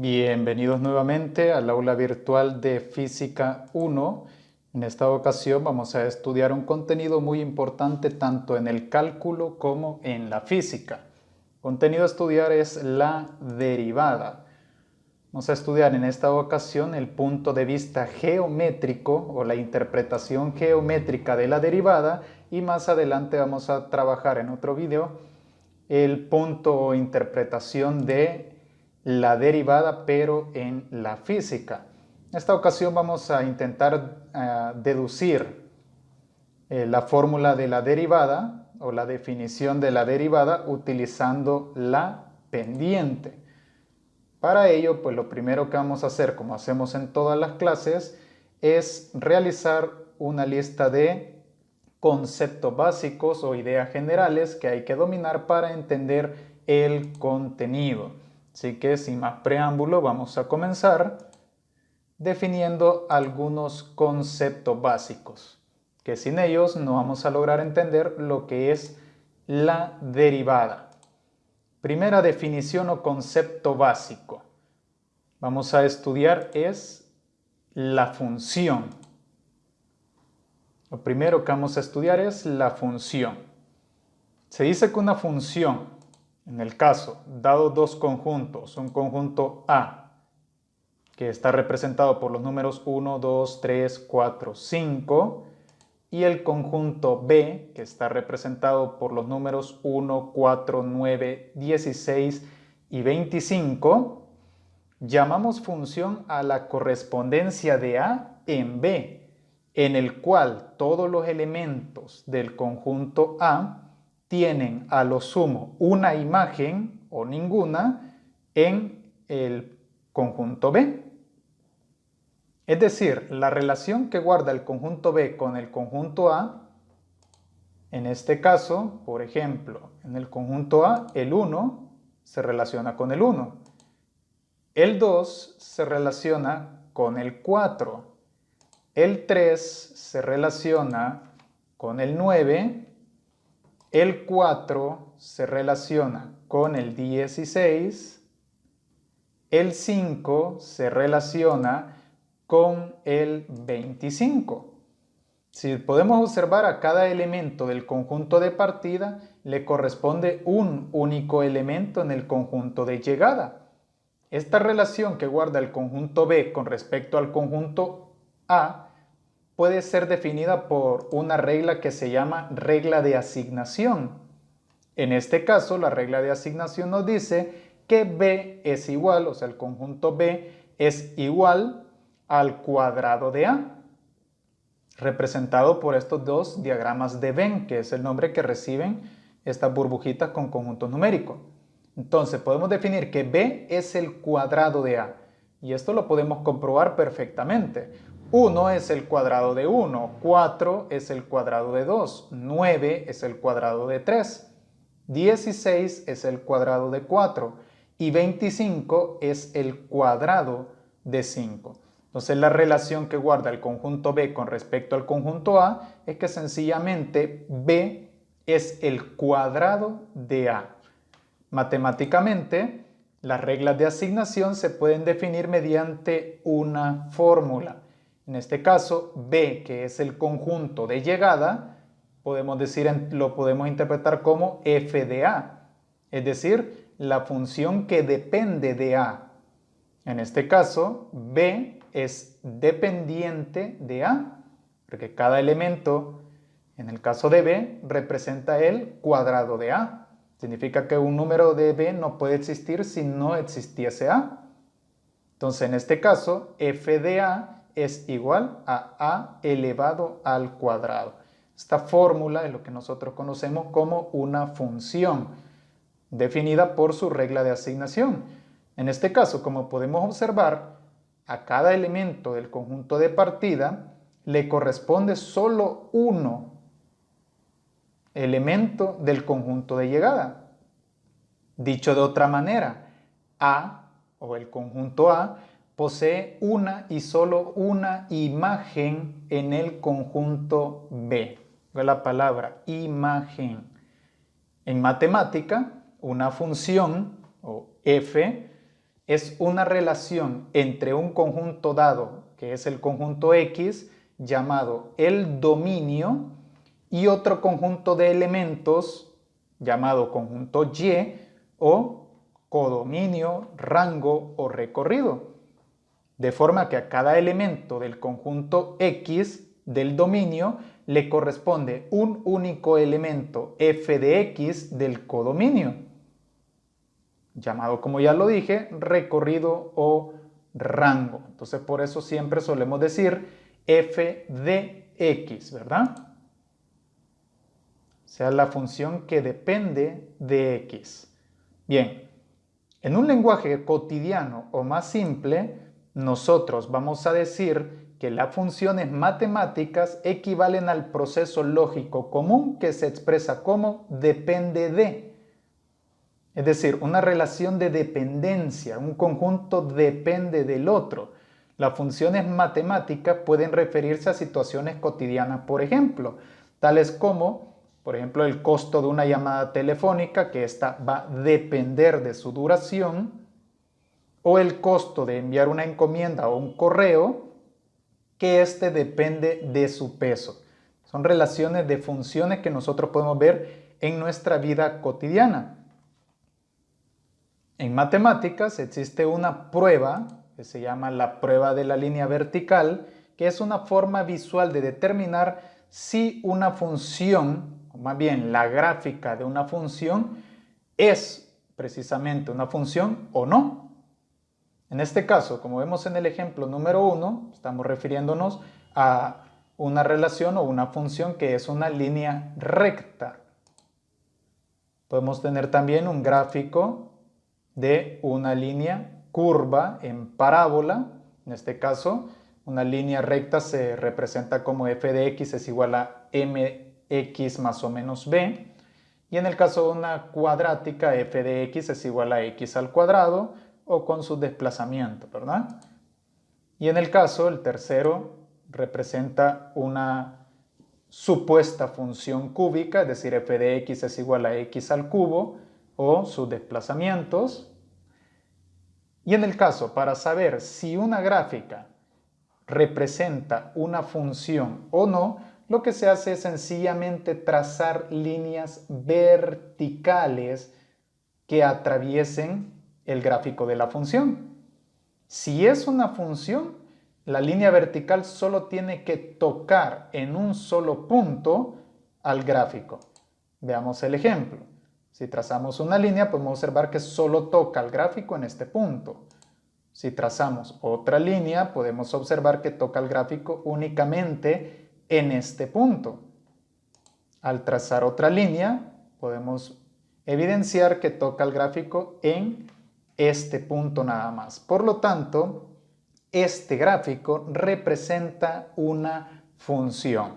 Bienvenidos nuevamente al aula virtual de Física 1. En esta ocasión vamos a estudiar un contenido muy importante tanto en el cálculo como en la física. El contenido a estudiar es la derivada. Vamos a estudiar en esta ocasión el punto de vista geométrico o la interpretación geométrica de la derivada y más adelante vamos a trabajar en otro video el punto o interpretación de la derivada pero en la física. En esta ocasión vamos a intentar deducir la fórmula de la derivada o la definición de la derivada utilizando la pendiente. Para ello, pues lo primero que vamos a hacer, como hacemos en todas las clases, es realizar una lista de conceptos básicos o ideas generales que hay que dominar para entender el contenido. Así que sin más preámbulo, vamos a comenzar definiendo algunos conceptos básicos, que sin ellos no vamos a lograr entender lo que es la derivada. Primera definición o concepto básico. Vamos a estudiar es la función. Lo primero que vamos a estudiar es la función. Se dice que una función, en el caso, dado dos conjuntos, un conjunto A, que está representado por los números 1, 2, 3, 4, 5, y el conjunto B, que está representado por los números 1, 4, 9, 16 y 25, llamamos función a la correspondencia de A en B, en el cual todos los elementos del conjunto A tienen a lo sumo una imagen o ninguna en el conjunto B. Es decir, la relación que guarda el conjunto B con el conjunto A, en este caso, por ejemplo, en el conjunto A, el 1 se relaciona con el 1. El 2 se relaciona con el 4. El 3 se relaciona con el 9. El 4 se relaciona con el 16. El 5 se relaciona con el 25. Si podemos observar, a cada elemento del conjunto de partida le corresponde un único elemento en el conjunto de llegada. Esta relación que guarda el conjunto B con respecto al conjunto A puede ser definida por una regla que se llama regla de asignación. En este caso, la regla de asignación nos dice que B es igual, o sea, el conjunto B es igual al cuadrado de A, representado por estos dos diagramas de Venn, que es el nombre que reciben estas burbujitas con conjuntos numéricos. Entonces podemos definir que B es el cuadrado de A, y esto lo podemos comprobar perfectamente. 1 es el cuadrado de 1, 4 es el cuadrado de 2, 9 es el cuadrado de 3, 16 es el cuadrado de 4 y 25 es el cuadrado de 5. Entonces la relación que guarda el conjunto B con respecto al conjunto A es que sencillamente B es el cuadrado de A. Matemáticamente, las reglas de asignación se pueden definir mediante una fórmula. En este caso, B, que es el conjunto de llegada, lo podemos interpretar como f de A, es decir, la función que depende de A. En este caso, B es dependiente de A, porque cada elemento, en el caso de B, representa el cuadrado de A. Significa que un número de B no puede existir si no existiese A. Entonces, en este caso, f de A es igual a A elevado al cuadrado. Esta fórmula es lo que nosotros conocemos como una función, definida por su regla de asignación. En este caso, como podemos observar, a cada elemento del conjunto de partida le corresponde solo uno elemento del conjunto de llegada. Dicho de otra manera, A o el conjunto A posee una y solo una imagen en el conjunto B. La palabra imagen. En matemática, una función o f es una relación entre un conjunto dado, que es el conjunto X, llamado el dominio, y otro conjunto de elementos, llamado conjunto Y, o codominio, rango o recorrido. De forma que a cada elemento del conjunto X del dominio le corresponde un único elemento f de X del codominio, llamado, como ya lo dije, recorrido o rango. Entonces por eso siempre solemos decir f de X, ¿verdad? O sea, la función que depende de X. Bien, en un lenguaje cotidiano o más simple, nosotros vamos a decir que las funciones matemáticas equivalen al proceso lógico común que se expresa como depende de. Es decir, una relación de dependencia, un conjunto depende del otro. Las funciones matemáticas pueden referirse a situaciones cotidianas, por ejemplo, tales como, por ejemplo, el costo de una llamada telefónica, que ésta va a depender de su duración, o el costo de enviar una encomienda o un correo, que éste depende de su peso. Son relaciones de funciones que nosotros podemos ver en nuestra vida cotidiana. En matemáticas existe una prueba que se llama la prueba de la línea vertical, que es una forma visual de determinar si una función, o más bien la gráfica de una función, es precisamente una función o no. En este caso, como vemos en el ejemplo número 1, estamos refiriéndonos a una relación o una función que es una línea recta. Podemos tener también un gráfico de una línea curva en parábola. En este caso, una línea recta se representa como f de x es igual a mx más o menos b. Y en el caso de una cuadrática, f de x es igual a x al cuadrado o con su desplazamiento, ¿verdad? Y en el caso, el tercero, representa una supuesta función cúbica, es decir, f de x es igual a x al cubo o sus desplazamientos. Y en el caso, para saber si una gráfica representa una función o no, lo que se hace es sencillamente trazar líneas verticales que atraviesen el gráfico de la función. Si es una función, la línea vertical solo tiene que tocar en un solo punto al gráfico. Veamos el ejemplo. Si trazamos una línea, podemos observar que solo toca el gráfico en este punto. Si trazamos otra línea, podemos observar que toca el gráfico únicamente en este punto. Al trazar otra línea, podemos evidenciar que toca el gráfico en este punto nada más. Por lo tanto, este gráfico representa una función.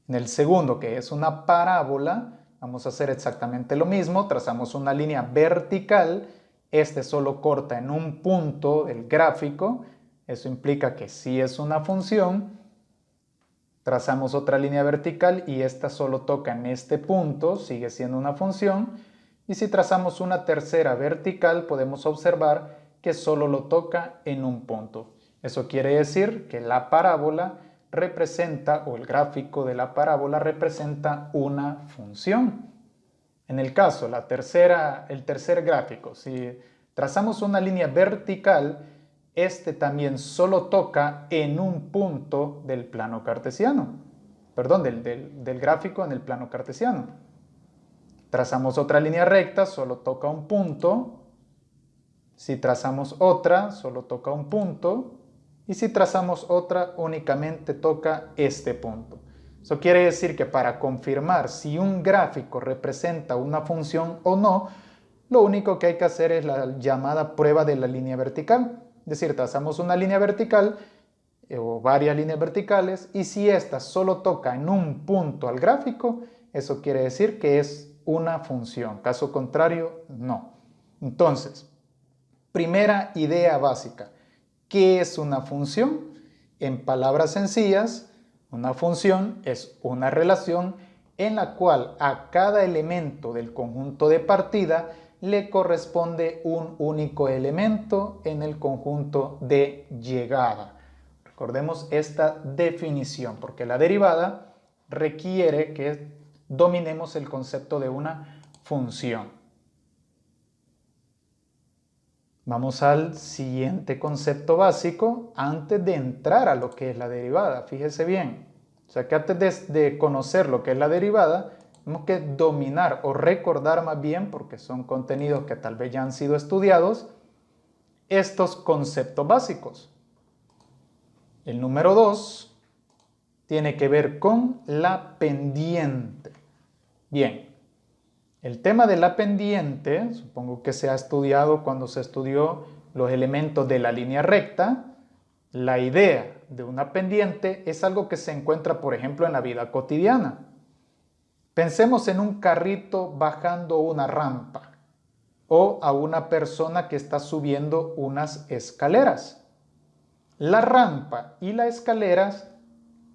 En el segundo, que es una parábola, vamos a hacer exactamente lo mismo. Trazamos una línea vertical. Este solo corta en un punto del gráfico. Eso implica que sí es una función. Trazamos otra línea vertical y esta solo toca en este punto, sigue siendo una función. Y si trazamos una tercera vertical, podemos observar que solo lo toca en un punto. Eso quiere decir que la parábola representa, o el gráfico de la parábola representa una función. En el caso, el tercer gráfico, si trazamos una línea vertical, este también solo toca en un punto del plano cartesiano. Perdón, del gráfico en el plano cartesiano. Trazamos otra línea recta, solo toca un punto. Si trazamos otra, solo toca un punto. Y si trazamos otra, únicamente toca este punto. Eso quiere decir que para confirmar si un gráfico representa una función o no, lo único que hay que hacer es la llamada prueba de la línea vertical. Es decir, trazamos una línea vertical o varias líneas verticales y si ésta solo toca en un punto al gráfico, eso quiere decir que es una función. Caso contrario, no. Entonces, primera idea básica. ¿Qué es una función? En palabras sencillas, una función es una relación en la cual a cada elemento del conjunto de partida le corresponde un único elemento en el conjunto de llegada. Recordemos esta definición, porque la derivada requiere que dominemos el concepto de una función. Vamos al siguiente concepto básico antes de entrar a lo que es la derivada. Fíjese bien. O sea que antes de conocer lo que es la derivada, tenemos que dominar o recordar más bien, porque son contenidos que tal vez ya han sido estudiados, estos conceptos básicos. El número 2 tiene que ver con la pendiente. Bien, el tema de la pendiente, supongo que se ha estudiado cuando se estudió los elementos de la línea recta. La idea de una pendiente es algo que se encuentra, por ejemplo, en la vida cotidiana. Pensemos en un carrito bajando una rampa o a una persona que está subiendo unas escaleras. La rampa y las escaleras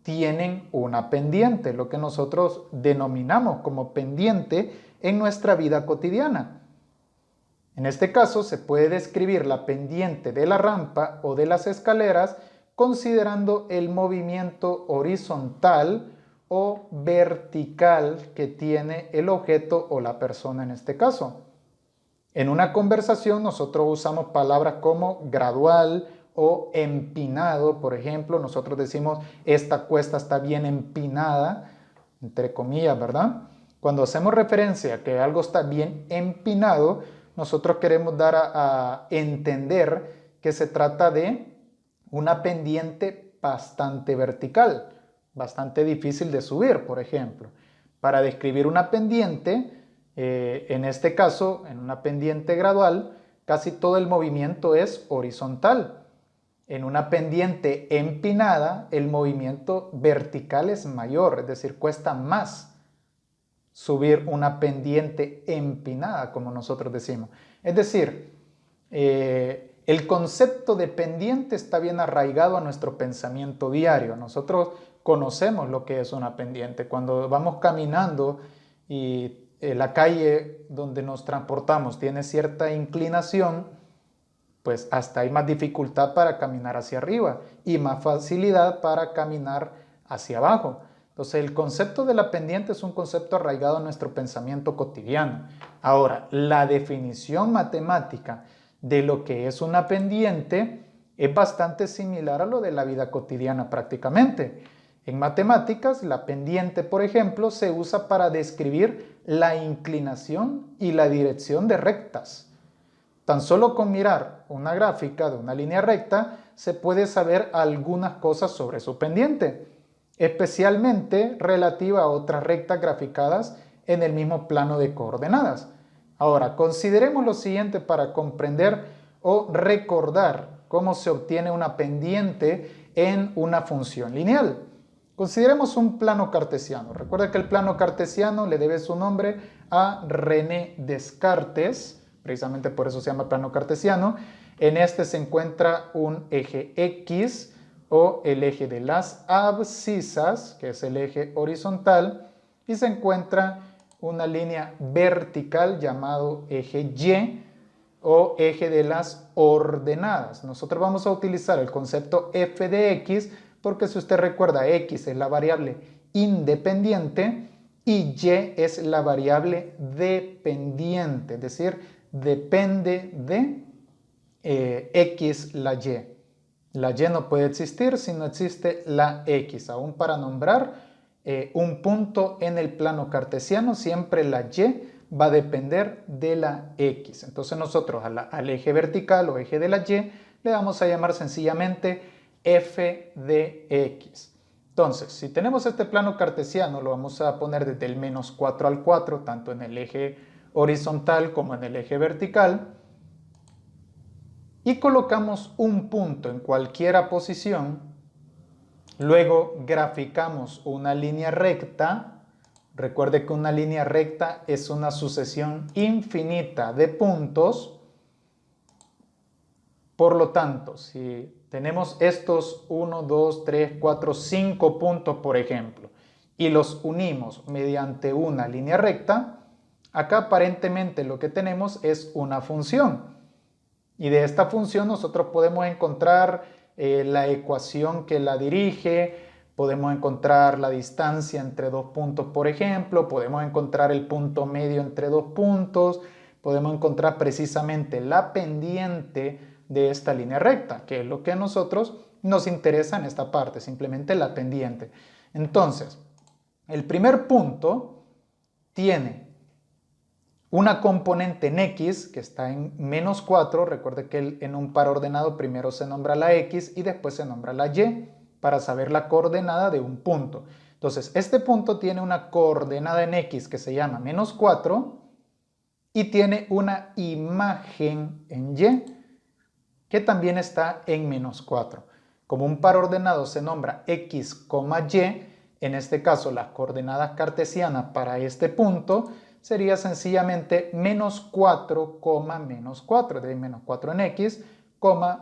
tienen una pendiente, lo que nosotros denominamos como pendiente en nuestra vida cotidiana. En este caso se puede describir la pendiente de la rampa o de las escaleras considerando el movimiento horizontal o vertical que tiene el objeto o la persona en este caso. En una conversación nosotros usamos palabras como gradual o empinado, por ejemplo, nosotros decimos esta cuesta está bien empinada, entre comillas, ¿verdad? Cuando hacemos referencia a que algo está bien empinado, nosotros queremos dar a entender que se trata de una pendiente bastante vertical, bastante difícil de subir, por ejemplo. Para describir una pendiente, en este caso, en una pendiente gradual, casi todo el movimiento es horizontal. En una pendiente empinada, el movimiento vertical es mayor, es decir, cuesta más subir una pendiente empinada, como nosotros decimos. Es decir, el concepto de pendiente está bien arraigado a nuestro pensamiento diario. Nosotros conocemos lo que es una pendiente. Cuando vamos caminando y la calle donde nos transportamos tiene cierta inclinación, pues hasta hay más dificultad para caminar hacia arriba y más facilidad para caminar hacia abajo. Entonces el concepto de la pendiente es un concepto arraigado en nuestro pensamiento cotidiano. Ahora, la definición matemática de lo que es una pendiente es bastante similar a lo de la vida cotidiana prácticamente. En matemáticas, la pendiente, por ejemplo, se usa para describir la inclinación y la dirección de rectas. Tan solo con mirar una gráfica de una línea recta se puede saber algunas cosas sobre su pendiente, especialmente relativa a otras rectas graficadas en el mismo plano de coordenadas. Ahora, consideremos lo siguiente para comprender o recordar cómo se obtiene una pendiente en una función lineal. Consideremos un plano cartesiano. Recuerda que el plano cartesiano le debe su nombre a René Descartes. Precisamente por eso se llama plano cartesiano. En este se encuentra un eje X o el eje de las abscisas, que es el eje horizontal, y se encuentra una línea vertical llamado eje Y o eje de las ordenadas. Nosotros vamos a utilizar el concepto f de x porque si usted recuerda, x es la variable independiente y y es la variable dependiente, es decir, depende de x la y. La y no puede existir si no existe la x. Aún para nombrar un punto en el plano cartesiano, siempre la y va a depender de la x. Entonces nosotros al eje vertical o eje de la y le vamos a llamar sencillamente f de x. Entonces, si tenemos este plano cartesiano, lo vamos a poner desde el menos 4 al 4, tanto en el eje horizontal como en el eje vertical, y colocamos un punto en cualquier posición. Luego graficamos una línea recta. Recuerde que una línea recta es una sucesión infinita de puntos. Por lo tanto, si tenemos estos 1, 2, 3, 4, 5 puntos, por ejemplo, y los unimos mediante una línea recta, Acá aparentemente lo que tenemos es una función. Y de esta función nosotros podemos encontrar la ecuación que la dirige, podemos encontrar la distancia entre dos puntos, por ejemplo, podemos encontrar el punto medio entre dos puntos, podemos encontrar precisamente la pendiente de esta línea recta, que es lo que a nosotros nos interesa en esta parte, simplemente la pendiente. Entonces, el primer punto tiene una componente en X que está en menos 4, recuerde que en un par ordenado primero se nombra la X y después se nombra la Y para saber la coordenada de un punto. Entonces, este punto tiene una coordenada en X que se llama menos 4 y tiene una imagen en Y que también está en menos 4. Como un par ordenado se nombra X, Y, en este caso las coordenadas cartesianas para este punto sería sencillamente menos 4, menos 4, de menos 4 en X,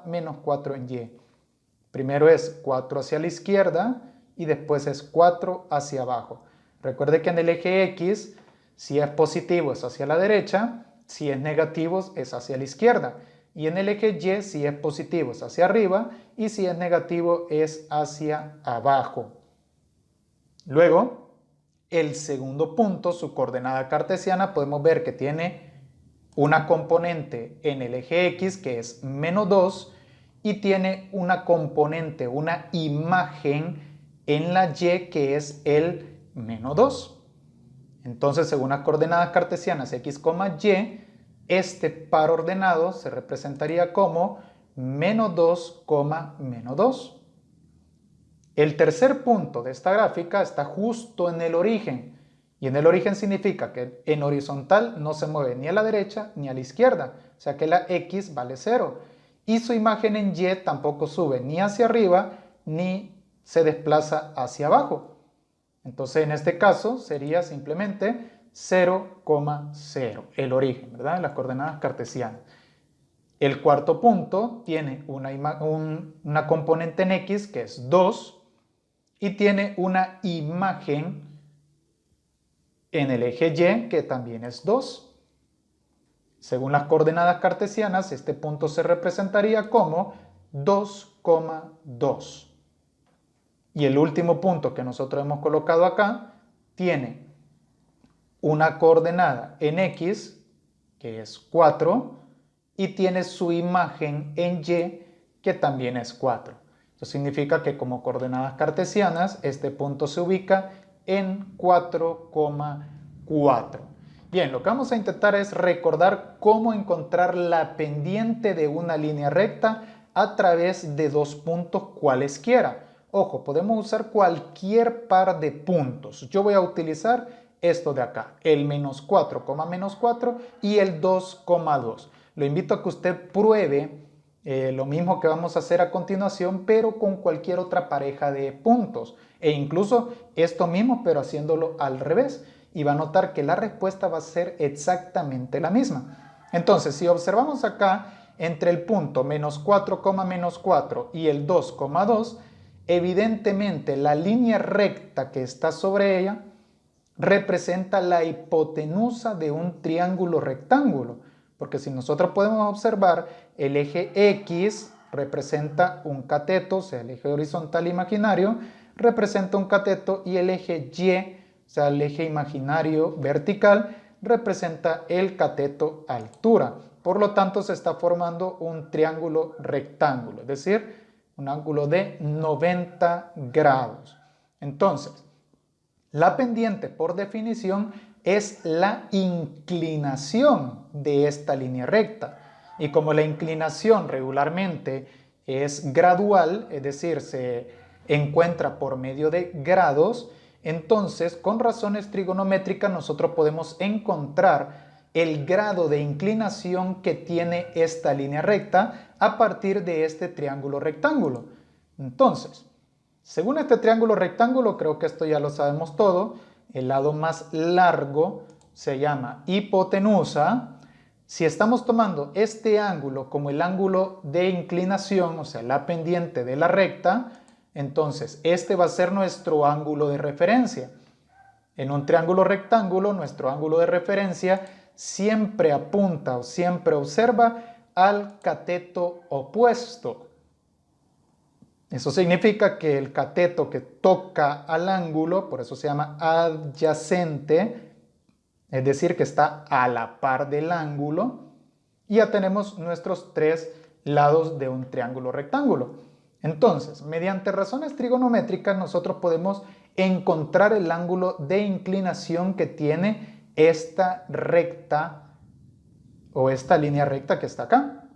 menos 4 en Y. Primero es 4 hacia la izquierda y después es 4 hacia abajo. Recuerde que en el eje X, si es positivo es hacia la derecha, si es negativo es hacia la izquierda. Y en el eje Y, si es positivo es hacia arriba y si es negativo es hacia abajo. Luego, el segundo punto, su coordenada cartesiana, podemos ver que tiene una componente en el eje X que es menos 2 y tiene una componente, una imagen en la Y que es el menos 2. Entonces, según las coordenadas cartesianas X, Y, este par ordenado se representaría como menos 2, menos 2. El tercer punto de esta gráfica está justo en el origen. Y en el origen significa que en horizontal no se mueve ni a la derecha ni a la izquierda. O sea que la X vale 0. Y su imagen en Y tampoco sube ni hacia arriba ni se desplaza hacia abajo. Entonces en este caso sería simplemente 0,0, el origen, ¿verdad? Las coordenadas cartesianas. El cuarto punto tiene una componente en X que es 2 y tiene una imagen en el eje Y que también es 2. Según las coordenadas cartesianas, este punto se representaría como 2,2. Y el último punto que nosotros hemos colocado acá tiene una coordenada en X, que es 4, y tiene su imagen en Y, que también es 4. Esto significa que como coordenadas cartesianas, este punto se ubica en 4,4. Bien, lo que vamos a intentar es recordar cómo encontrar la pendiente de una línea recta a través de dos puntos cualesquiera. Ojo, podemos usar cualquier par de puntos. Yo voy a utilizar esto de acá, el menos 4, menos 4 y el 2,2. Lo invito a que usted pruebe lo mismo que vamos a hacer a continuación, pero con cualquier otra pareja de puntos. E incluso esto mismo, pero haciéndolo al revés. Y va a notar que la respuesta va a ser exactamente la misma. Entonces, si observamos acá, entre el punto menos 4, menos 4 y el 2,2, evidentemente la línea recta que está sobre ella representa la hipotenusa de un triángulo rectángulo. Porque si nosotros podemos observar, el eje X representa un cateto, o sea, el eje horizontal imaginario representa un cateto y el eje Y, o sea, el eje imaginario vertical, representa el cateto altura. Por lo tanto, se está formando un triángulo rectángulo, es decir, un ángulo de 90 grados. Entonces, la pendiente, por definición, es la inclinación de esta línea recta. Y como la inclinación regularmente es gradual, es decir, se encuentra por medio de grados, entonces con razones trigonométricas nosotros podemos encontrar el grado de inclinación que tiene esta línea recta a partir de este triángulo rectángulo. Entonces, según este triángulo rectángulo, creo que esto ya lo sabemos todo, el lado más largo se llama hipotenusa. Si estamos tomando este ángulo como el ángulo de inclinación, o sea, la pendiente de la recta, entonces este va a ser nuestro ángulo de referencia. En un triángulo rectángulo, nuestro ángulo de referencia siempre apunta o siempre observa al cateto opuesto. Eso significa que el cateto que toca al ángulo, por eso se llama adyacente, es decir, que está a la par del ángulo, y ya tenemos nuestros tres lados de un triángulo rectángulo. Entonces, mediante razones trigonométricas, nosotros podemos encontrar el ángulo de inclinación que tiene esta recta o esta línea recta que está acá.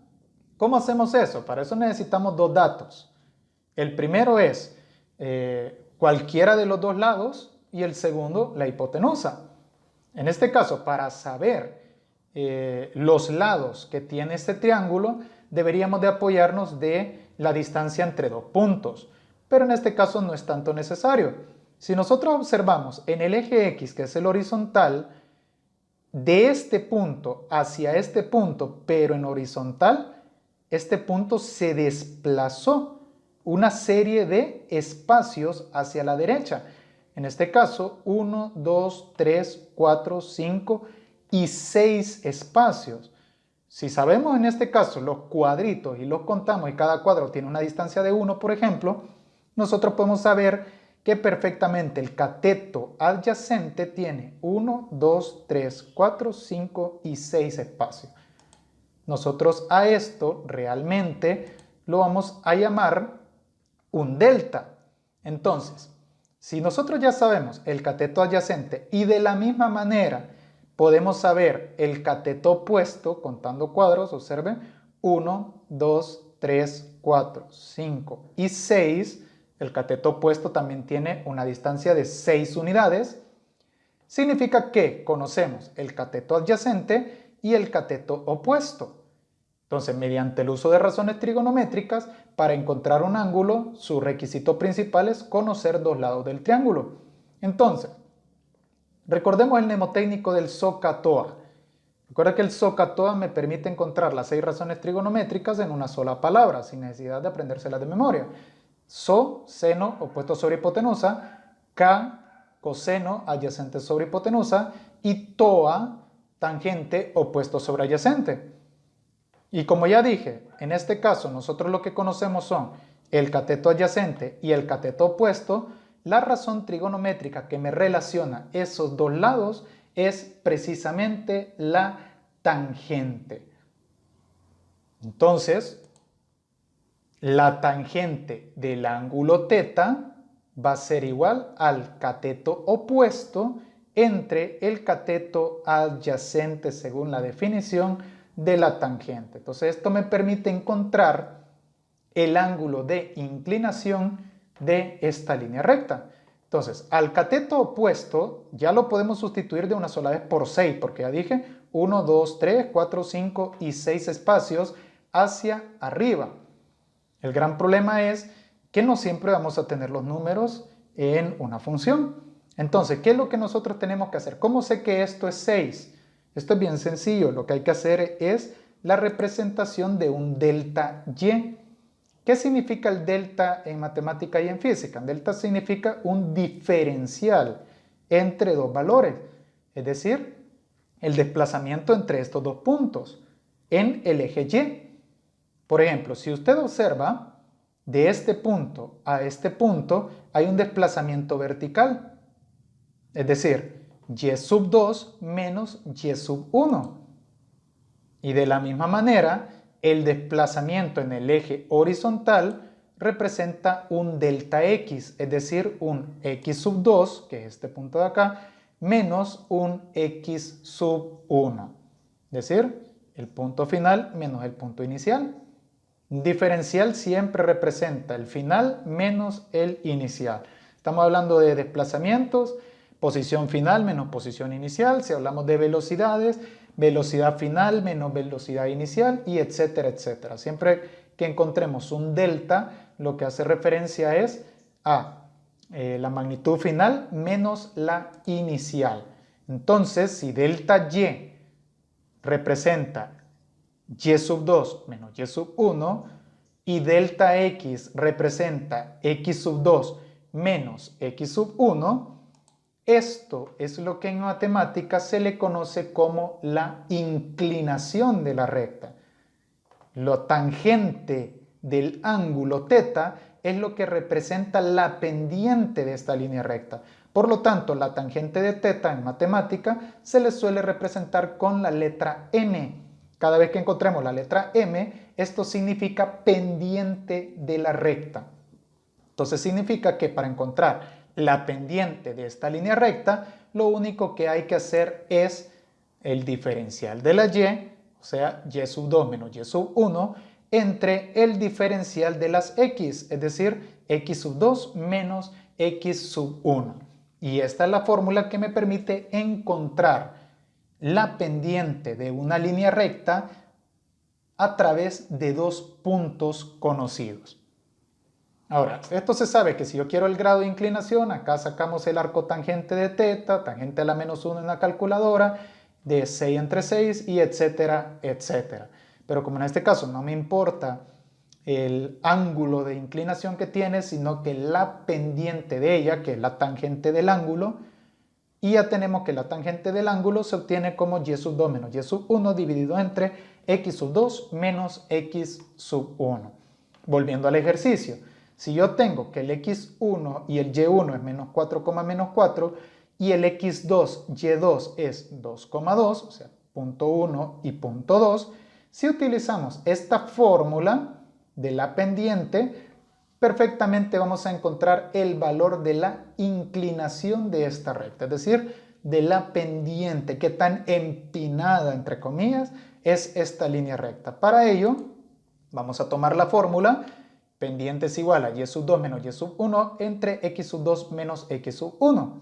¿Cómo hacemos eso? Para eso necesitamos dos datos. El primero es cualquiera de los dos lados y el segundo la hipotenusa. En este caso, para saber los lados que tiene este triángulo, deberíamos de apoyarnos de la distancia entre dos puntos. Pero en este caso no es tanto necesario. Si nosotros observamos en el eje X, que es el horizontal, de este punto hacia este punto, pero en horizontal, este punto se desplazó una serie de espacios hacia la derecha. En este caso, 1, 2, 3, 4, 5 y 6 espacios. Si sabemos en este caso los cuadritos y los contamos y cada cuadro tiene una distancia de 1, por ejemplo, nosotros podemos saber que perfectamente el cateto adyacente tiene 1, 2, 3, 4, 5 y 6 espacios. Nosotros a esto realmente lo vamos a llamar un delta. Entonces, si nosotros ya sabemos el cateto adyacente y de la misma manera podemos saber el cateto opuesto, contando cuadros, observen, 1, 2, 3, 4, 5 y 6, el cateto opuesto también tiene una distancia de 6 unidades, significa que conocemos el cateto adyacente y el cateto opuesto. Entonces, mediante el uso de razones trigonométricas, para encontrar un ángulo, su requisito principal es conocer dos lados del triángulo. Entonces, recordemos el mnemotécnico del SOHCAHTOA. Recuerda que el SOHCAHTOA me permite encontrar las 6 razones trigonométricas en una sola palabra, sin necesidad de aprendérselas de memoria. SO, seno, opuesto sobre hipotenusa, K, coseno, adyacente sobre hipotenusa, y TOA, tangente, opuesto sobre adyacente. Y como ya dije, en este caso nosotros lo que conocemos son el cateto adyacente y el cateto opuesto. La razón trigonométrica que me relaciona esos dos lados es precisamente la tangente. Entonces, la tangente del ángulo θ va a ser igual al cateto opuesto entre el cateto adyacente según la definición de la tangente. Entonces esto me permite encontrar el ángulo de inclinación de esta línea recta. Entonces, al cateto opuesto ya lo podemos sustituir de una sola vez por 6, porque ya dije 1, 2, 3, 4, 5 y 6 espacios hacia arriba. El gran problema es que no siempre vamos a tener los números en una función. Entonces, ¿qué es lo que nosotros tenemos que hacer? ¿Cómo sé que esto es 6? Esto es bien sencillo. Lo que hay que hacer es la representación de un delta y. ¿Qué significa el delta en matemática y en física? Delta significa un diferencial entre dos valores, es decir, el desplazamiento entre estos dos puntos en el eje Y. Por ejemplo, si usted observa, de este punto a este punto hay un desplazamiento vertical, es decir, y sub 2 menos y sub 1. Y de la misma manera, el desplazamiento en el eje horizontal representa un delta x, es decir, un x sub 2, que es este punto de acá, menos un x sub 1. Es decir, el punto final menos el punto inicial. Un diferencial siempre representa el final menos el inicial. Estamos hablando de desplazamientos, posición final menos posición inicial. Si hablamos de velocidades, velocidad final menos velocidad inicial, y etcétera, etcétera. Siempre que encontremos un delta, lo que hace referencia es a la magnitud final menos la inicial. Entonces, si delta y representa y sub 2 menos y sub 1 y delta x representa x sub 2 menos x sub 1, Esto es lo que en matemáticas se le conoce como la inclinación de la recta. Lo tangente del ángulo θ es lo que representa la pendiente de esta línea recta. Por lo tanto, la tangente de θ en matemática se le suele representar con la letra M. Cada vez que encontremos la letra M, esto significa pendiente de la recta. Entonces significa que para encontrar la pendiente de esta línea recta, lo único que hay que hacer es el diferencial de la y, o sea, y sub 2 menos y sub 1, entre el diferencial de las x, es decir, x sub 2 menos x sub 1. Y esta es la fórmula que me permite encontrar la pendiente de una línea recta a través de dos puntos conocidos. Ahora, esto se sabe que si yo quiero el grado de inclinación, acá sacamos el arco tangente de θ, tangente a la menos 1 en la calculadora, de 6 entre 6 y etcétera, etcétera. Pero como en este caso no me importa el ángulo de inclinación que tiene, sino que la pendiente de ella, que es la tangente del ángulo, y ya tenemos que la tangente del ángulo se obtiene como y sub 2 menos y sub 1 dividido entre x sub 2 menos x sub 1. Volviendo al ejercicio. Si yo tengo que el x1 y el y1 es menos 4, menos 4 y el x2, y2 es 2,2, o sea, punto 1 y punto 2, si utilizamos esta fórmula de la pendiente, perfectamente vamos a encontrar el valor de la inclinación de esta recta, es decir, de la pendiente, qué tan empinada, entre comillas, es esta línea recta. Para ello, vamos a tomar la fórmula pendiente es igual a y sub 2 menos y sub 1 entre x sub 2 menos x sub 1.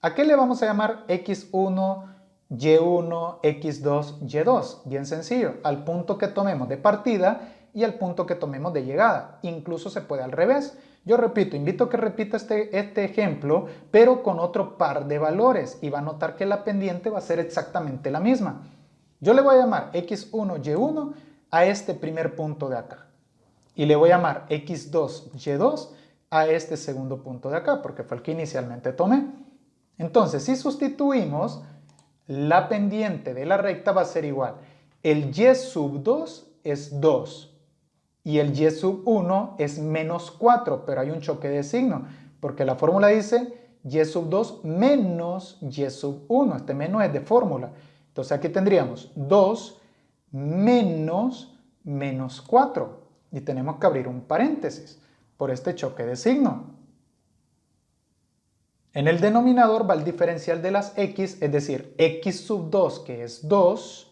¿A qué le vamos a llamar x1, y1, x2, y2? Bien sencillo, al punto que tomemos de partida y al punto que tomemos de llegada. Incluso se puede al revés. Yo repito, invito a que repita este ejemplo, pero con otro par de valores y va a notar que la pendiente va a ser exactamente la misma. Yo le voy a llamar x1, y1 a este primer punto de acá. Y le voy a llamar x2, y2 a este segundo punto de acá, porque fue el que inicialmente tomé. Entonces, si sustituimos, la pendiente de la recta va a ser igual. El y sub 2 es 2 y el y sub 1 es menos 4, pero hay un choque de signo, porque la fórmula dice y sub 2 menos y sub 1. Este menos es de fórmula. Entonces aquí tendríamos 2 menos menos 4. Y tenemos que abrir un paréntesis por este choque de signo. En el denominador va el diferencial de las x, es decir, x sub 2, que es 2,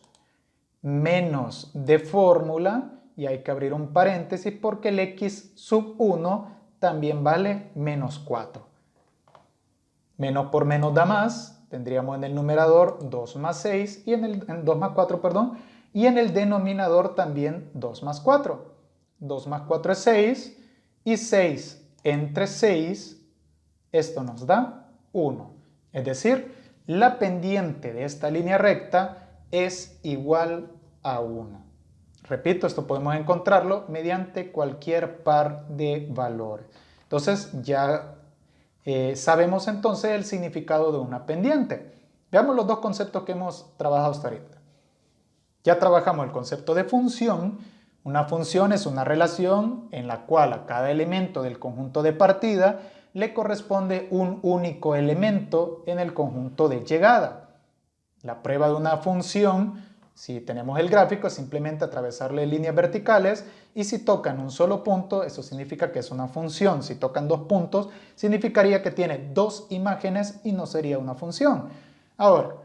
menos de fórmula, y hay que abrir un paréntesis porque el x sub 1 también vale menos 4. Menos por menos da más, tendríamos en el numerador 2 más 6, y en 2 más 4, perdón, y en el denominador también 2 más 4. 2 más 4 es 6 y 6 entre 6, esto nos da 1. Es decir, la pendiente de esta línea recta es igual a 1. Repito, esto podemos encontrarlo mediante cualquier par de valores. Entonces ya sabemos entonces el significado de una pendiente. Veamos los dos conceptos que hemos trabajado hasta ahorita. Ya trabajamos el concepto de función. Una función es una relación en la cual a cada elemento del conjunto de partida le corresponde un único elemento en el conjunto de llegada. La prueba de una función, si tenemos el gráfico, es simplemente atravesarle líneas verticales y si tocan un solo punto, eso significa que es una función. Si tocan dos puntos, significaría que tiene dos imágenes y no sería una función. Ahora,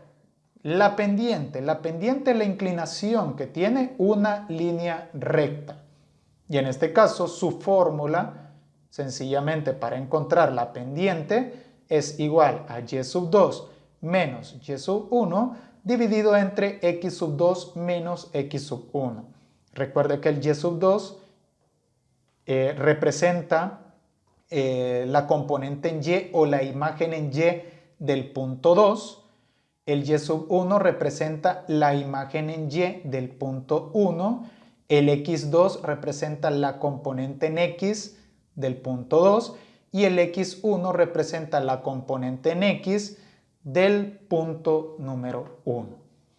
la pendiente es la inclinación que tiene una línea recta. Y en este caso, su fórmula, sencillamente para encontrar la pendiente, es igual a y sub 2 menos y sub 1 dividido entre x sub 2 menos x sub 1. Recuerde que el y sub 2 representa la componente en y o la imagen en y del punto 2. El y sub 1 representa la imagen en y del punto 1. El x2 representa la componente en x del punto 2. y el x1 representa la componente en x del punto número 1.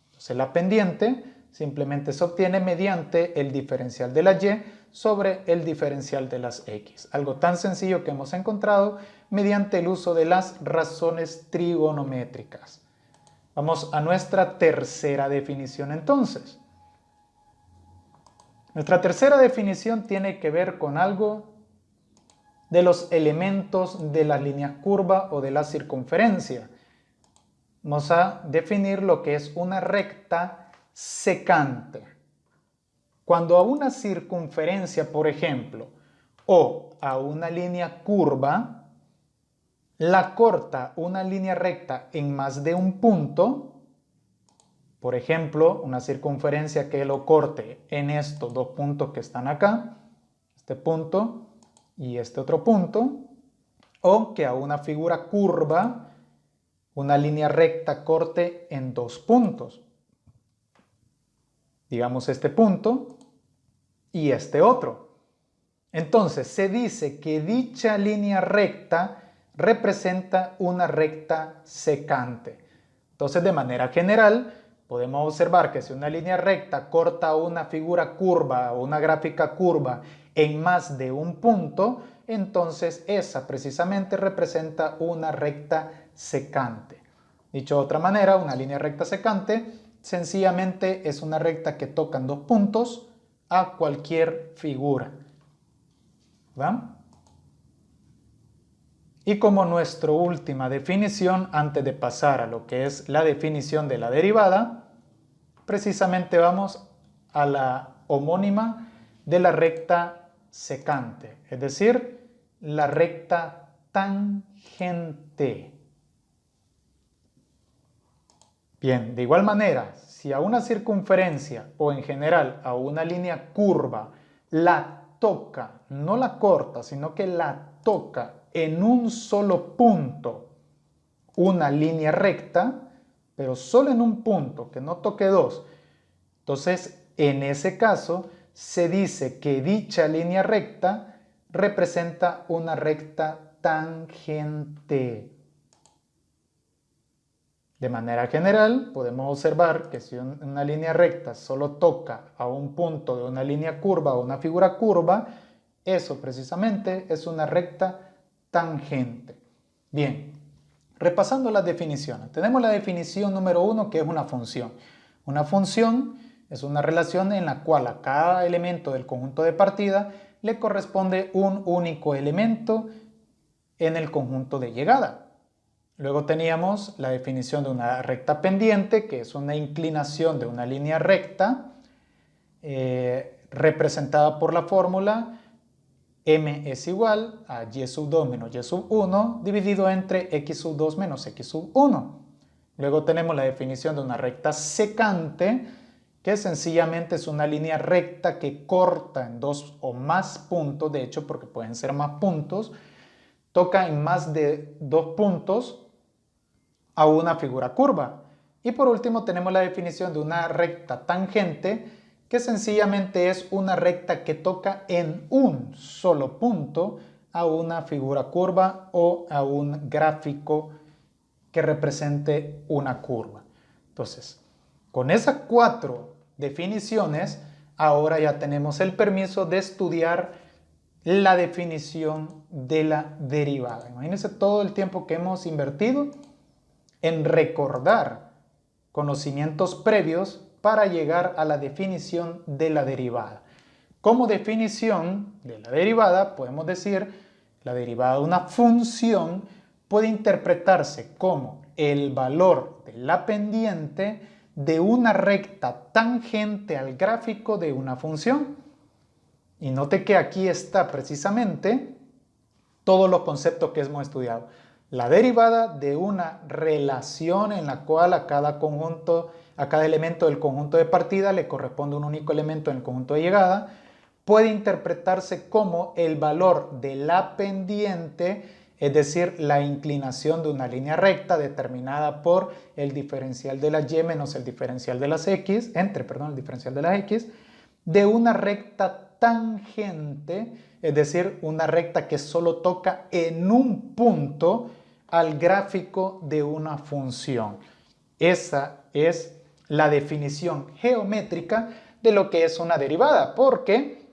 Entonces la pendiente simplemente se obtiene mediante el diferencial de la y sobre el diferencial de las x. Algo tan sencillo que hemos encontrado mediante el uso de las razones trigonométricas. Vamos a nuestra tercera definición entonces. Nuestra tercera definición tiene que ver con algo de los elementos de la línea curva o de la circunferencia. Vamos a definir lo que es una recta secante. Cuando a una circunferencia, por ejemplo, o a una línea curva, la corta una línea recta en más de un punto, por ejemplo, una circunferencia que lo corte en estos dos puntos que están acá, este punto y este otro punto, o que a una figura curva una línea recta corte en dos puntos. Digamos este punto y este otro. Entonces se dice que dicha línea recta representa una recta secante. Entonces de manera general podemos observar que si una línea recta corta una figura curva o una gráfica curva en más de un punto, entonces esa precisamente representa una recta secante. Dicho de otra manera, una línea recta secante sencillamente es una recta que toca en dos puntos a cualquier figura. ¿Verdad? Y como nuestra última definición, antes de pasar a lo que es la definición de la derivada, precisamente vamos a la homónima de la recta secante, es decir, la recta tangente. Bien, de igual manera, si a una circunferencia o en general a una línea curva la toca, no la corta, sino que la toca en un solo punto una línea recta, pero solo en un punto, que no toque dos, entonces en ese caso se dice que dicha línea recta representa una recta tangente. De manera general, podemos observar que si una línea recta solo toca a un punto de una línea curva o una figura curva, eso precisamente es una recta tangente. Bien, repasando las definiciones. Tenemos la definición número 1, que es una función. Una función es una relación en la cual a cada elemento del conjunto de partida le corresponde un único elemento en el conjunto de llegada. Luego teníamos la definición de una recta pendiente, que es una inclinación de una línea recta representada por la fórmula m es igual a y sub 2 menos y sub 1 dividido entre x sub 2 menos x sub 1. Luego tenemos la definición de una recta secante, que sencillamente es una línea recta que corta en dos o más puntos, de hecho porque pueden ser más puntos, toca en más de dos puntos a una figura curva. Y por último tenemos la definición de una recta tangente, que sencillamente es una recta que toca en un solo punto a una figura curva o a un gráfico que represente una curva. Entonces, con esas 4 definiciones, ahora ya tenemos el permiso de estudiar la definición de la derivada. Imagínense todo el tiempo que hemos invertido en recordar conocimientos previos para llegar a la definición de la derivada. Como definición de la derivada podemos decir la derivada de una función puede interpretarse como el valor de la pendiente de una recta tangente al gráfico de una función. Y note que aquí está precisamente todos los conceptos que hemos estudiado. La derivada de una relación en la cual a cada elemento del conjunto de partida le corresponde un único elemento en el conjunto de llegada, puede interpretarse como el valor de la pendiente, es decir, la inclinación de una línea recta determinada por el diferencial de la y menos el diferencial de las x, el diferencial de las x, de una recta tangente, es decir, una recta que solo toca en un punto al gráfico de una función. Esa es la definición geométrica de lo que es una derivada, porque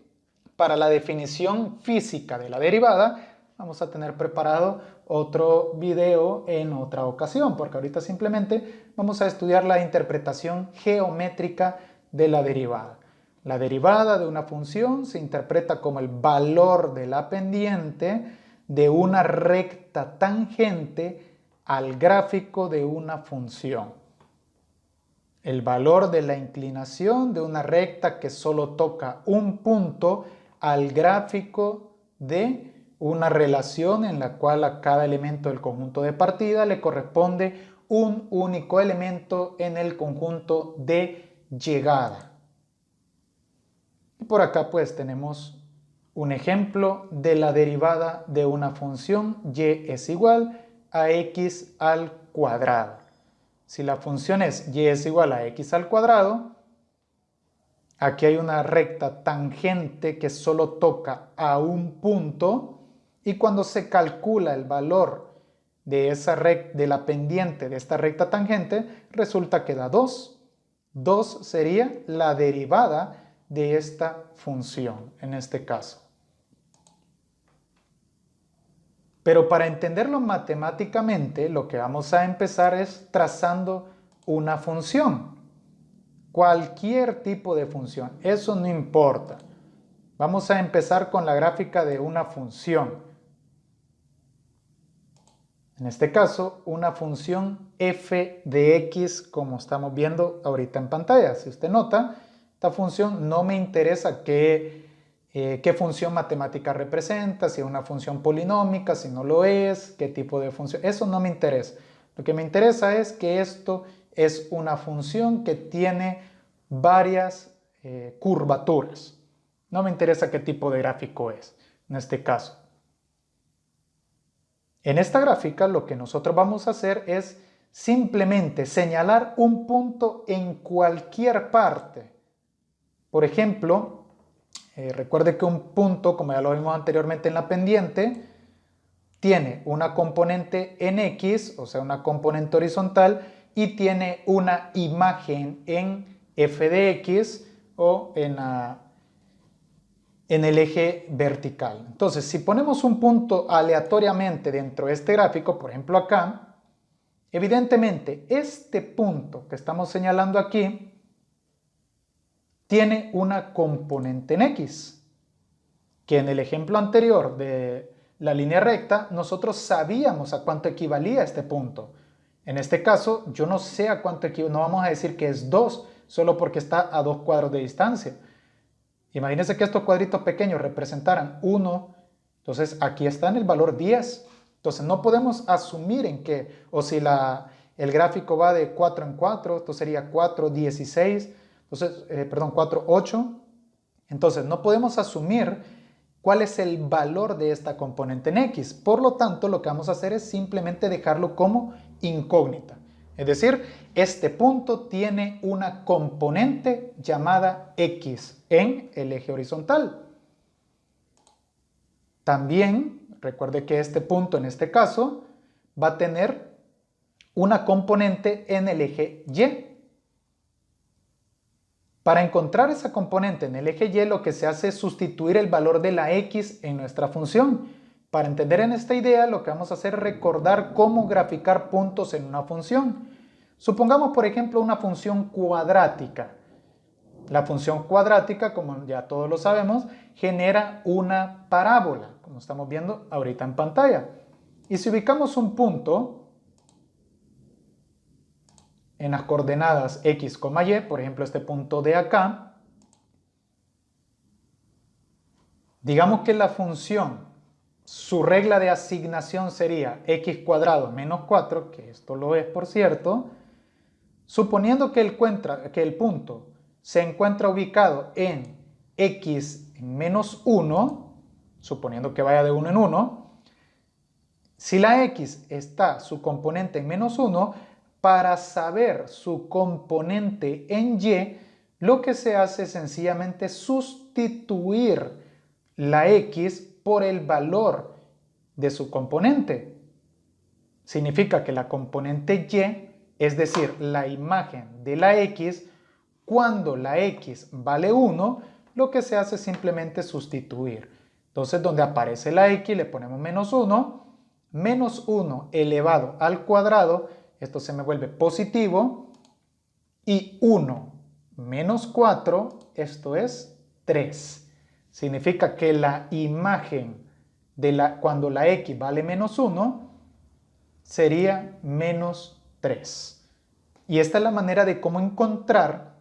para la definición física de la derivada vamos a tener preparado otro video en otra ocasión, porque ahorita simplemente vamos a estudiar la interpretación geométrica de la derivada. La derivada de una función se interpreta como el valor de la pendiente de una recta tangente al gráfico de una función. El valor de la inclinación de una recta que solo toca un punto al gráfico de una relación en la cual a cada elemento del conjunto de partida le corresponde un único elemento en el conjunto de llegada. Y por acá pues tenemos un ejemplo de la derivada de una función y es igual a x al cuadrado. Si la función es y es igual a x al cuadrado, aquí hay una recta tangente que solo toca a un punto y cuando se calcula el valor de la pendiente de esta recta tangente, resulta que da 2. 2 sería la derivada de esta función en este caso. Pero para entenderlo matemáticamente, lo que vamos a empezar es trazando una función. Cualquier tipo de función, eso no importa. Vamos a empezar con la gráfica de una función. En este caso, una función f de x, como estamos viendo ahorita en pantalla. Si usted nota, esta función no me interesa qué función matemática representa, si es una función polinómica, si no lo es, qué tipo de función. Eso no me interesa. Lo que me interesa es que esto es una función que tiene varias curvaturas. No me interesa qué tipo de gráfico es, en este caso. En esta gráfica lo que nosotros vamos a hacer es simplemente señalar un punto en cualquier parte. Por ejemplo, recuerde que un punto, como ya lo vimos anteriormente en la pendiente, tiene una componente en X, o sea, una componente horizontal, y tiene una imagen en f de X o en el eje vertical. Entonces, si ponemos un punto aleatoriamente dentro de este gráfico, por ejemplo acá, evidentemente este punto que estamos señalando aquí tiene una componente en X, que en el ejemplo anterior de la línea recta, nosotros sabíamos a cuánto equivalía este punto. En este caso, yo no sé a cuánto equivale, no vamos a decir que es 2, solo porque está a 2 cuadros de distancia. Imagínense que estos cuadritos pequeños representaran 1, entonces aquí está en el valor 10. Entonces no podemos asumir en que, o si el gráfico va de 4 en 4, esto sería 4, 16, entonces, 4, 8. Entonces no podemos asumir cuál es el valor de esta componente en X. Por lo tanto, lo que vamos a hacer es simplemente dejarlo como incógnita. Es decir, este punto tiene una componente llamada X en el eje horizontal. También, recuerde que este punto en este caso va a tener una componente en el eje Y. Para encontrar esa componente en el eje Y, lo que se hace es sustituir el valor de la X en nuestra función. Para entender en esta idea, lo que vamos a hacer es recordar cómo graficar puntos en una función. Supongamos, por ejemplo, una función cuadrática. La función cuadrática, como ya todos lo sabemos, genera una parábola, como estamos viendo ahorita en pantalla. Y si ubicamos un punto en las coordenadas x, y, por ejemplo este punto de acá, digamos que la función, su regla de asignación sería x cuadrado menos 4, que esto lo es por cierto, suponiendo que el punto se encuentra ubicado en x en menos 1, suponiendo que vaya de 1 en 1, si la x está su componente en menos 1, para saber su componente en y, lo que se hace es sencillamente sustituir la x por el valor de su componente. Significa que la componente y, es decir, la imagen de la x, cuando la x vale 1, lo que se hace es simplemente sustituir. Entonces, donde aparece la x le ponemos menos 1, menos 1 elevado al cuadrado, esto se me vuelve positivo, y 1 menos 4, esto es 3. Significa que la imagen cuando la x vale menos 1 sería menos 3. Y esta es la manera de cómo encontrar